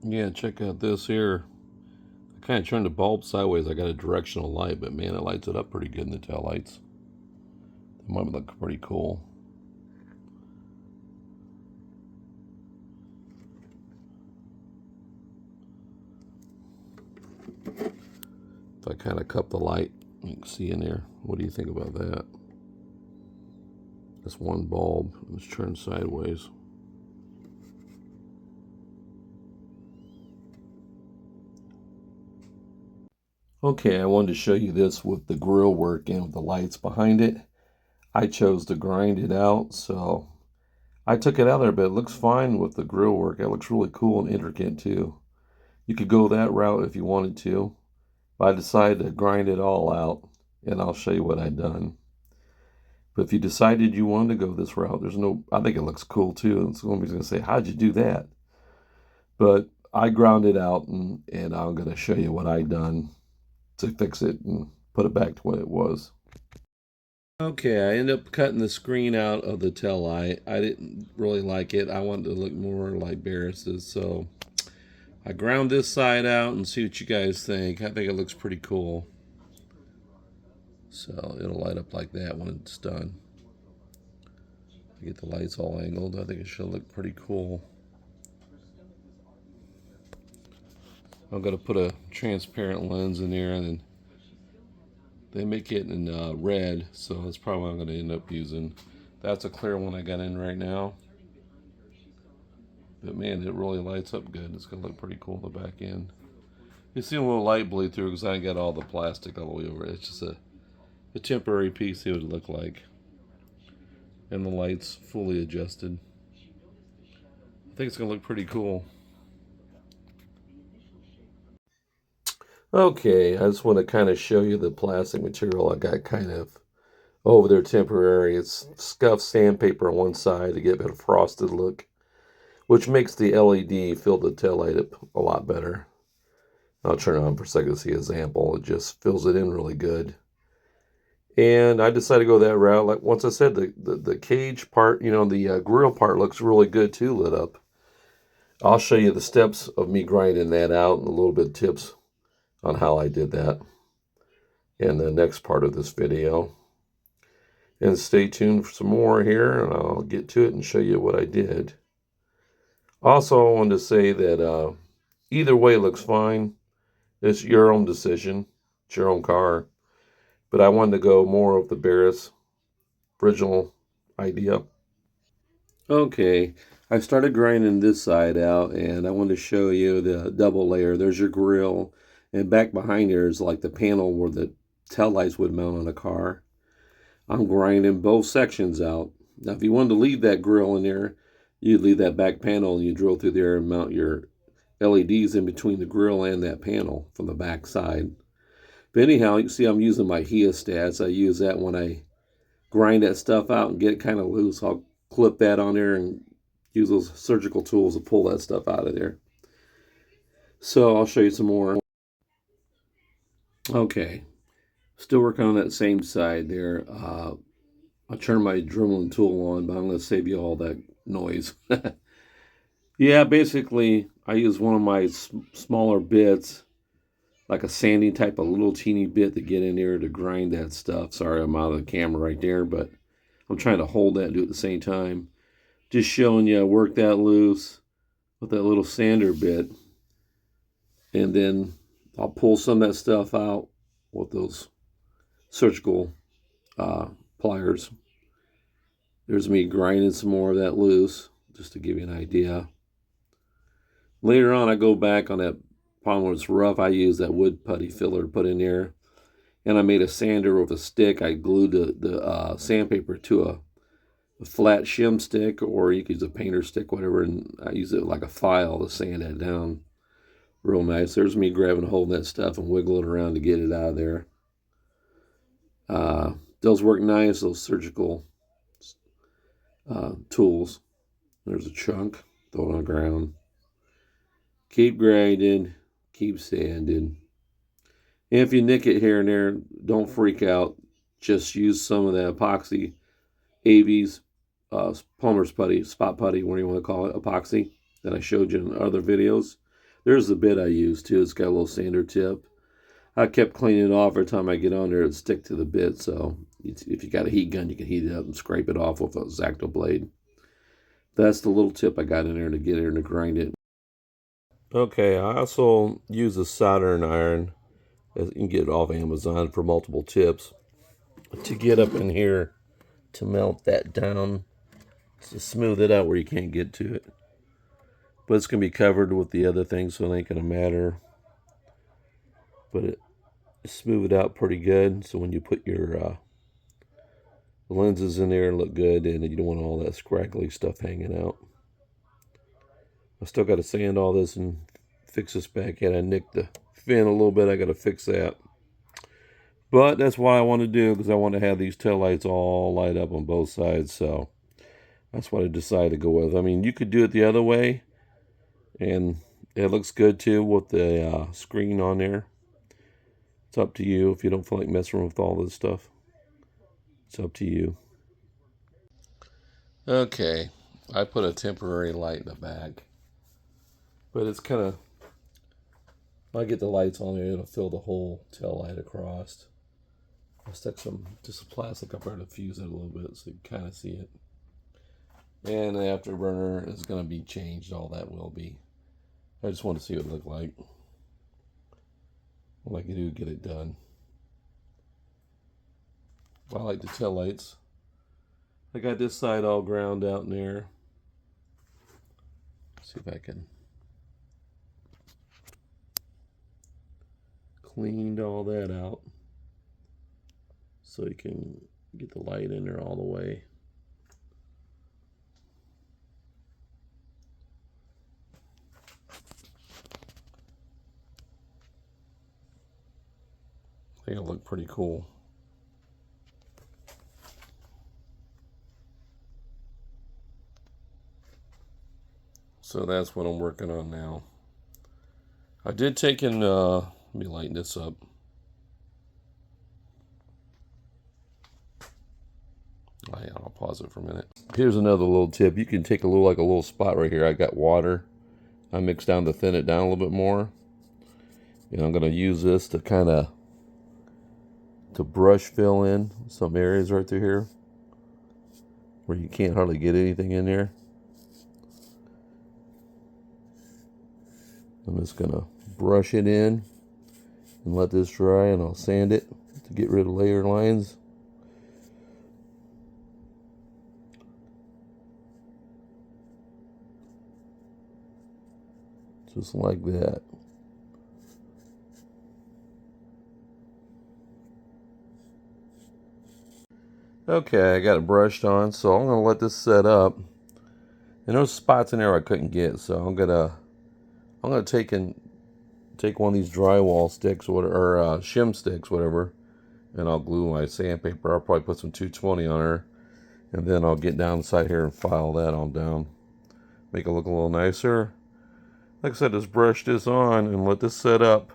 Yeah, check out this here. I kind of turned the bulb sideways. I got a directional light, but man, it lights it up pretty good in the tail lights. It might look pretty cool. If I kind of cup the light, you can see in there. What do you think about that? That's one bulb. It's turned sideways. Okay, I wanted to show you this with the grill work and with the lights behind it. I chose to grind it out, so I took it out there, but it looks fine with the grill work. It looks really cool and intricate too. You could go that route if you wanted to, but I decided to grind it all out, and I'll show you what I've done. But if you decided you wanted to go this route, I think it looks cool too, and somebody's going to say, how'd you do that? But I ground it out, and I'm going to show you what I've done to fix it and put it back to what it was. Okay, I ended up cutting the screen out of the tail light. I didn't really like it. I wanted to look more like Barris's, so I ground this side out and see what you guys think. I think it looks pretty cool. So it'll light up like that when it's done. Get the lights all angled. I think it should look pretty cool. I'm going to put a transparent lens in there, and they make it in red, so that's probably what I'm going to end up using. That's a clear one I got in right now. But man, it really lights up good. It's going to look pretty cool in the back end. You see a little light bleed through because I got all the plastic all the way over it. It's just a temporary piece. See what it would look like. And the light's fully adjusted. I think it's going to look pretty cool. Okay, I just want to kind of show you the plastic material I got kind of over there temporary. It's scuffed sandpaper on one side to get a frosted look, which makes the LED fill the tail light up a lot better. I'll turn it on for a second to see an example. It just fills it in really good. And I decided to go that route. Like once I said, the cage part, the grill part looks really good too, lit up. I'll show you the steps of me grinding that out and a little bit of tips on how I did that in the next part of this video. And stay tuned for some more here, and I'll get to it and show you what I did. Also, I wanted to say that either way looks fine. It's your own decision. It's your own car. But I wanted to go more of the Barris original idea. Okay, I started grinding this side out, and I wanted to show you the double layer. There's your grill, and back behind there is like the panel where the tail lights would mount on a car. I'm grinding both sections out. Now, if you wanted to leave that grill in there, you'd leave that back panel and you drill through there and mount your LEDs in between the grill and that panel from the back side. But anyhow, you see I'm using my heostats. I use that when I grind that stuff out and get it kind of loose. I'll clip that on there and use those surgical tools to pull that stuff out of there. So I'll show you some more. Okay, still working on that same side there. I'll turn my Dremel tool on, but I'm going to save you all that noise. Yeah, basically, I use one of my smaller bits, like a sanding type of little teeny bit to get in there to grind that stuff. Sorry, I'm out of the camera right there, but I'm trying to hold that and do it at the same time. Just showing you I work that loose with that little sander bit. And then I'll pull some of that stuff out with those surgical pliers. There's me grinding some more of that loose, just to give you an idea. Later on, I go back on that problem where it's rough. I use that wood putty filler to put in there. And I made a sander with a stick. I glued the sandpaper to a flat shim stick, or you could use a painter stick, whatever, and I use it like a file to sand that down real nice. There's me grabbing a hold of that stuff and wiggling around to get it out of there. Those work nice, those surgical tools. There's a chunk, throw it on the ground. Keep grinding, keep sanding. And if you nick it here and there, don't freak out. Just use some of the epoxy, AV's plumber's putty, spot putty, whatever you want to call it, epoxy, that I showed you in other videos. There's the bit I use too. It's got a little sander tip. I kept cleaning it off every time I get on there. It'd stick to the bit. So if you got a heat gun, you can heat it up and scrape it off with a X-Acto blade. That's the little tip I got in there to get in to grind it. Okay, I also use a soldering iron. You can get it off Amazon for multiple tips. To get up in here to melt that down, to smooth it out where you can't get to it. But it's going to be covered with the other things, so it ain't going to matter. But it smooth it out pretty good, so when you put your lenses in there, look good, and you don't want all that scraggly stuff hanging out. I still got to sand all this and fix this back in. I nicked the fin a little bit. I got to fix that. But that's what I want to do, because I want to have these taillights all light up on both sides. So that's what I decided to go with. I mean, you could do it the other way, and it looks good too with the screen on there. It's up to you if you don't feel like messing with all this stuff. It's up to you. Okay, I put a temporary light in the back. But it's kind of, when I get the lights on there, it'll fill the whole tail light across. I'll stick just some plastic up there to fuse it a little bit so you can kind of see it. And the afterburner is going to be changed. All that will be. I just want to see what it look like. When I do get it done. I like the tail lights. I got this side all ground out in there. See if I can. Cleaned all that out so you can get the light in there all the way. I think it'll look pretty cool. So that's what I'm working on now. I did take in, let me lighten this up. I'll pause it for a minute. Here's another little tip. You can take a little spot right here. I got water. I mixed down to thin it down a little bit more. And I'm going to use this to kind of brush fill in some areas right through here where you can't hardly get anything in there. I'm just going to brush it in and let this dry, and I'll sand it to get rid of layer lines. Just like that. Okay, I got it brushed on, so I'm going to let this set up. And there's spots in there I couldn't get, so I'm gonna take one of these drywall sticks or shim sticks, whatever, and I'll glue my sandpaper. I'll probably put some 220 on her, and then I'll get down inside here and file that all down, make it look a little nicer. Like I said, just brush this on and let this set up.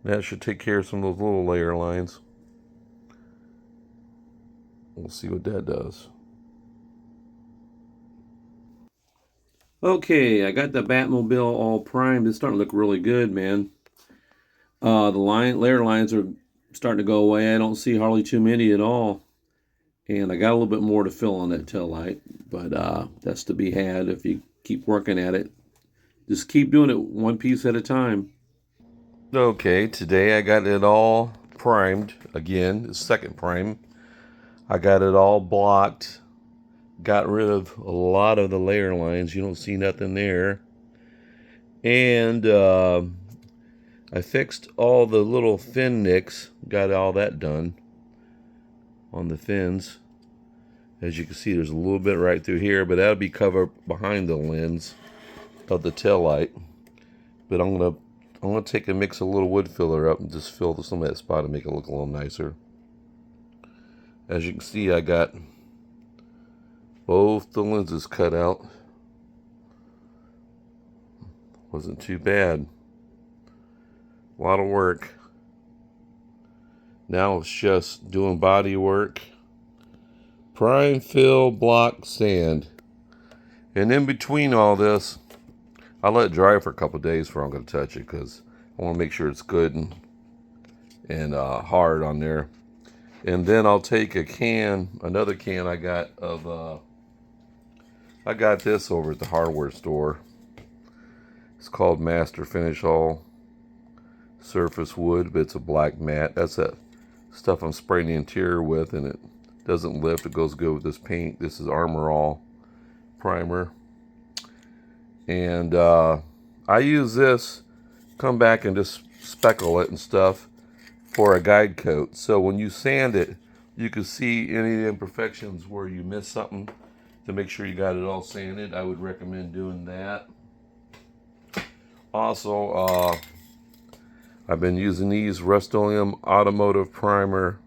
That should take care of some of those little layer lines. We'll see what that does. Okay, I got the Batmobile all primed. It's starting to look really good, man. The layer lines are starting to go away. I don't see hardly too many at all. And I got a little bit more to fill on that tail light, but that's to be had if you keep working at it. Just keep doing it one piece at a time. Okay, today I got it all primed again, the second prime. I got it all blocked. Got rid of a lot of the layer lines. You don't see nothing there. And I fixed all the little fin nicks. Got all that done on the fins. As you can see, there's a little bit right through here, but that'll be covered behind the lens of the tail light. But I'm gonna take and mix a little wood filler up and just fill some of that spot and make it look a little nicer. As you can see, I got both the lenses cut out. Wasn't too bad. A lot of work. Now it's just doing body work. Prime, fill, block, sand. And in between all this, I let it dry for a couple of days before I'm going to touch it, because I want to make sure it's good and hard on there. And then I'll take a can, another can I got of, I got this over at the hardware store. It's called Master Finish All Surface Wood, but it's a black matte. That's that stuff I'm spraying the interior with, and it doesn't lift. It goes good with this paint. This is Armor All primer. And I use this, come back and just speckle it and stuff for a guide coat. So when you sand it, you can see any of the imperfections where you missed something. To make sure you got it all sanded, I would recommend doing that. Also, I've been using these Rust-Oleum Automotive Primer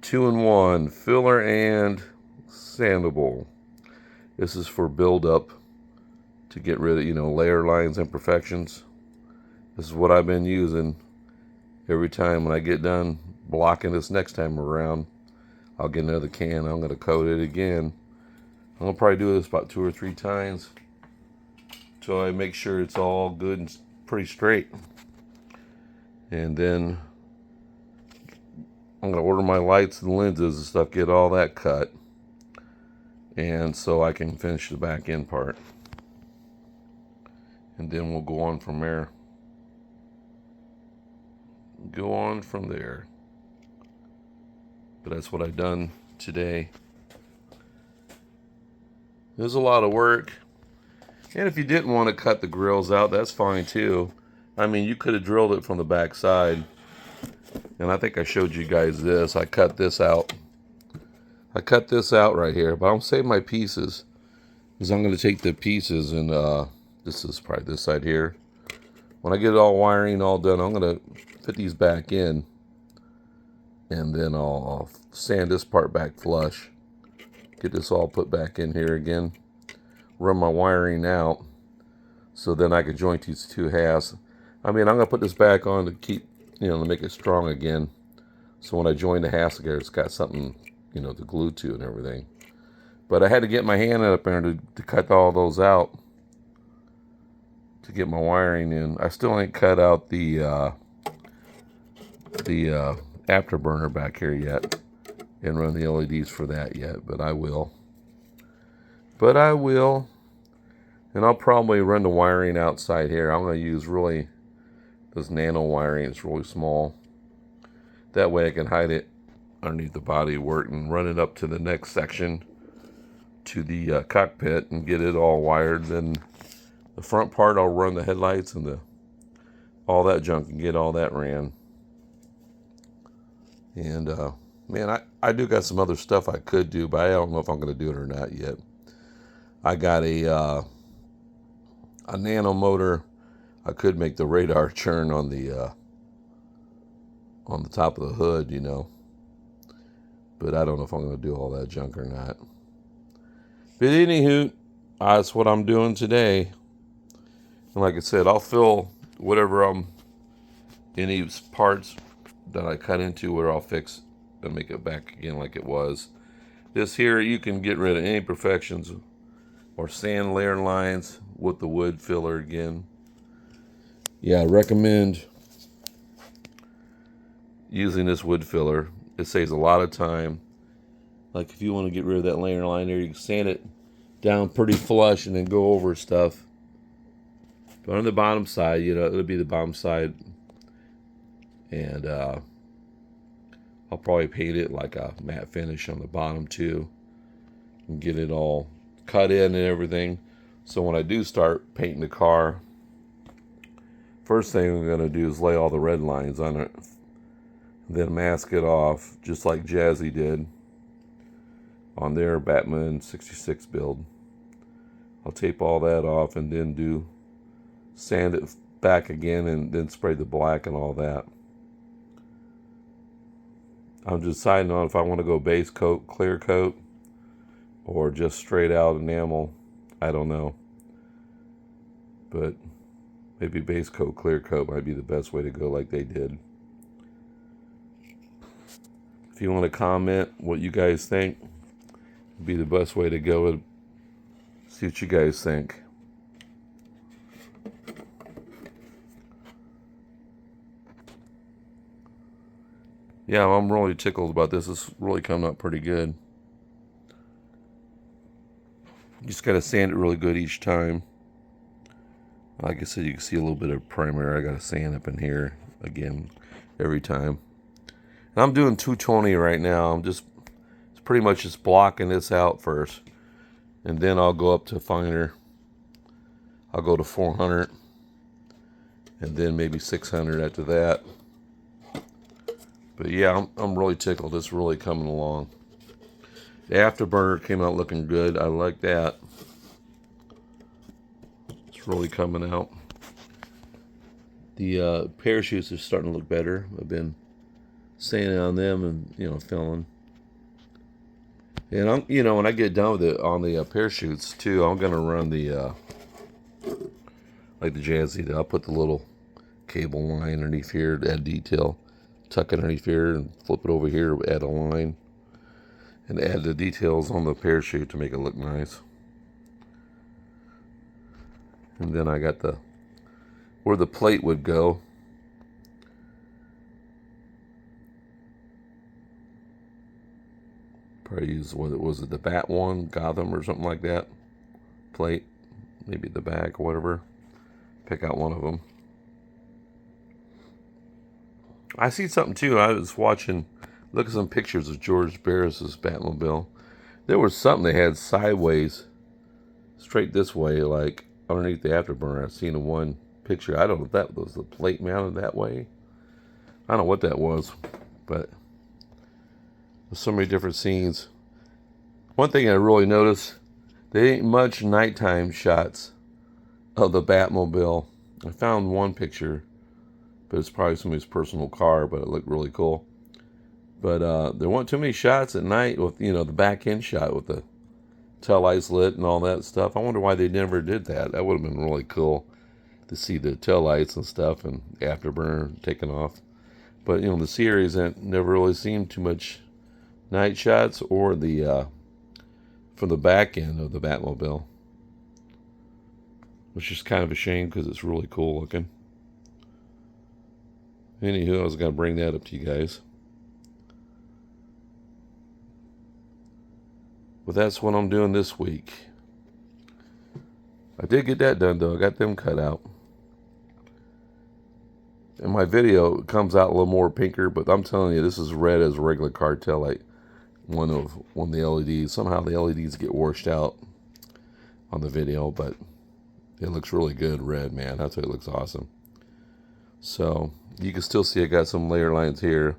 2-in-1 filler and sandable. This is for build-up to get rid of, you know, layer lines, imperfections. This is what I've been using every time. When I get done blocking this next time around, I'll get another can. I'm going to coat it again. I'm going to probably do this about 2 or 3 times until I make sure it's all good and pretty straight. And then I'm going to order my lights and lenses and stuff, get all that cut, and so I can finish the back end part. And then we'll go on from there. Go on from there. But that's what I've done today. There's a lot of work. And if you didn't want to cut the grills out, that's fine too. I mean, you could have drilled it from the back side. And I think I showed you guys this. I cut this out. I cut this out right here. But I'm saving my pieces, because I'm going to take the pieces and this is probably this side here. When I get it all wiring all done, I'm going to fit these back in. And then I'll sand this part back flush. Get this all put back in here again. Run my wiring out. So then I can joint these two halves. I mean, I'm going to put this back on to keep, you know, to make it strong again. So when I join the halves together, it's got something, you know, to glue to and everything. But I had to get my hand up there to cut all those out to get my wiring in. I still ain't cut out the afterburner back here yet and run the LEDs for that yet, but I will. And I'll probably run the wiring outside here. I'm going to use really this nano wiring. It's really small. That way I can hide it underneath the bodywork and run it up to the next section, to the cockpit, and get it all wired. Then the front part, I'll run the headlights and all that junk and get all that ran. And man, I do got some other stuff I could do, but I don't know if I'm going to do it or not yet. I got a nano motor. I could make the radar churn on the top of the hood, you know. But I don't know if I'm going to do all that junk or not. But anywho, that's what I'm doing today. And like I said, I'll fill whatever any parts that I cut into where I'll fix and make it back again like it was. This here, you can get rid of any imperfections or sand layer lines with the wood filler again. Yeah, I recommend using this wood filler. It saves a lot of time. Like if you want to get rid of that layer line there, you can sand it down pretty flush and then go over stuff. But on the bottom side, you know, it'll be the bottom side. And I'll probably paint it like a matte finish on the bottom too. And get it all cut in and everything. So when I do start painting the car, first thing I'm going to do is lay all the red lines on it. Then mask it off, just like Jazzy did on their Batman 66 build. I'll tape all that off and then sand it back again and then spray the black and all that. I'm deciding on if I want to go base coat, clear coat, or just straight out enamel. I don't know. But maybe base coat, clear coat might be the best way to go like they did. If you want to comment what you guys think, it'd be the best way to go. See what you guys think. Yeah, I'm really tickled about this. It's really coming up pretty good. You just got to sand it really good each time. Like I said, you can see a little bit of primer. I got to sand up in here again every time. And I'm doing 220 right now. It's pretty much just blocking this out first. And then I'll go up to finer. I'll go to 400. And then maybe 600 after that. But yeah, I'm really tickled. It's really coming along. The afterburner came out looking good. I like that. It's really coming out. The parachutes are starting to look better. I've been sanding on them and filling. And when I get done with it on the parachutes too, I'm gonna run the like the Jazzy. I'll put the little cable line underneath here to add detail. Tuck it underneath here and flip it over here, add a line, and add the details on the parachute to make it look nice. And then I got where the plate would go. Probably use, what was it, the Bat one, Gotham or something like that plate, maybe the back or whatever. Pick out one of them. I see something too. I was watching, look at some pictures of George Barris's Batmobile. There was something they had sideways, straight this way, like underneath the afterburner. I've seen one picture. I don't know if that was the plate mounted that way. I don't know what that was, but there's so many different scenes. One thing I really noticed, there ain't much nighttime shots of the Batmobile. I found one picture, but it's probably somebody's personal car, but it looked really cool. But there weren't too many shots at night with, the back end shot with the tail lights lit and all that stuff. I wonder why they never did that. That would have been really cool to see the tail lights and stuff and afterburner taking off. But, the series never really seen too much night shots or the from the back end of the Batmobile, which is kind of a shame because it's really cool looking. Anywho, I was going to bring that up to you guys. But that's what I'm doing this week. I did get that done though. I got them cut out. And my video comes out a little more pinker, but I'm telling you, this is red as a regular car tail light. One of the LEDs. Somehow the LEDs get washed out on the video, but it looks really good red, man. That's what it looks awesome. So you can still see I got some layer lines here.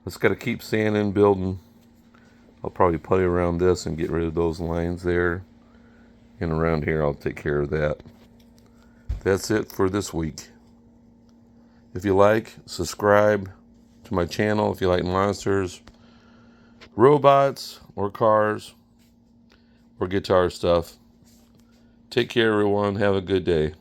Just got to keep sanding, building. I'll probably putty around this and get rid of those lines there. And around here, I'll take care of that. That's it for this week. If you like, subscribe to my channel. If you like monsters, robots, or cars, or guitar stuff. Take care, everyone. Have a good day.